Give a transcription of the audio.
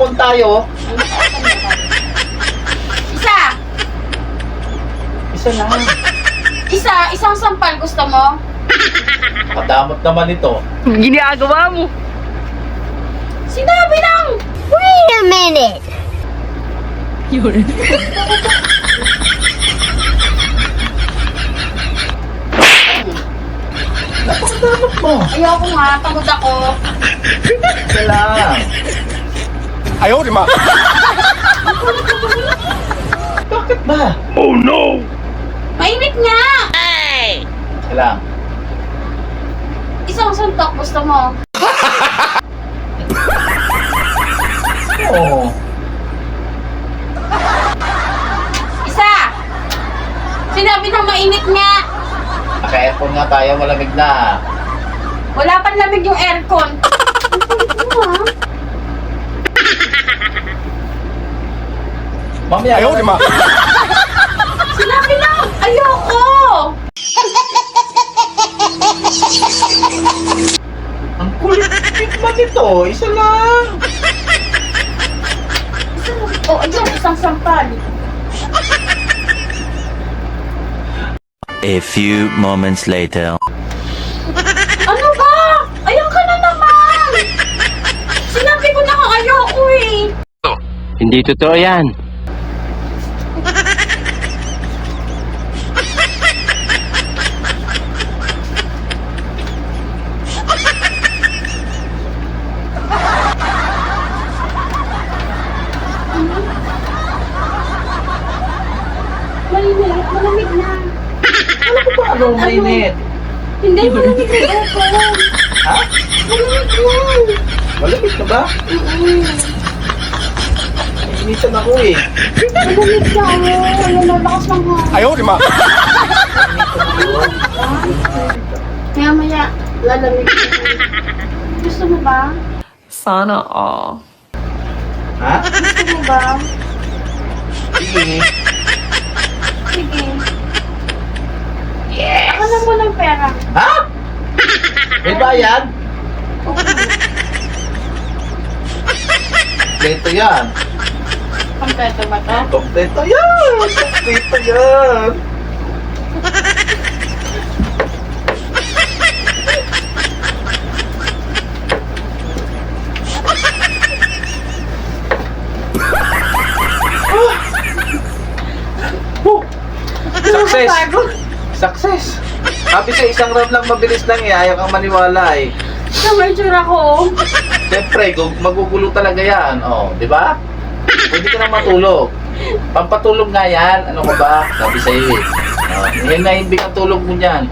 Mag-aircon tayo. Isa! Isa lang. Isang sampal gusto mo? Kadamot naman ito. Ginagawa mo. Sinabi lang! Wait a minute. Yun. Napakadamot mo. Ayoko nga, pagod ako. Isa lang. Ayaw, di ma. Bakit ba? Oh no! Mainit nga! Isa lang. Isang suntok gusto mo? Oo. Isa! Sinabi na mainit nga! Naka-aircon nga tayo, malamig na. Wala pang lamig yung aircon. Ang kulit mo, ha? Mamaya. Ayaw, di ma. Sinabi lang! Ayoko! Ang kulit ba nito? Isa lang. Oh, ayun, isang sampal. A few moments later. Ano ba? Ayan ka na naman! Sinabi ko na nga ayoko eh! Hindi totoo yan. Malamig, malamig na. Ano mainit? Hindi, malamig na aircon. Ha? Malamig na. Malamig na ba? Initan ako eh. Malamig na. Ano na, lakas ng hangin. Ayaw, di ma. Maya-maya, lalamig na. Gusto mo ba? Sana all. Ha? Gusto mo ba? Sige. Sige. Yes! Ako na mo ng pera. Ha? May bayad? Okay. Kompleto yan. Kompleto ba to? Kompleto yan. Kompleto yan. Success! Bago. Success! Sabi sa isang round lang, mabilis lang eh. Ayaw kang maniwala eh. May tsura ko. Siyempre, magugulo talaga yan. Oh, di ba? Pwede ka nang matulog. Pampatulog nga yan. Ano ka ba? Sabi sa'yo eh. Oh, yan na yung tulog mo niyan.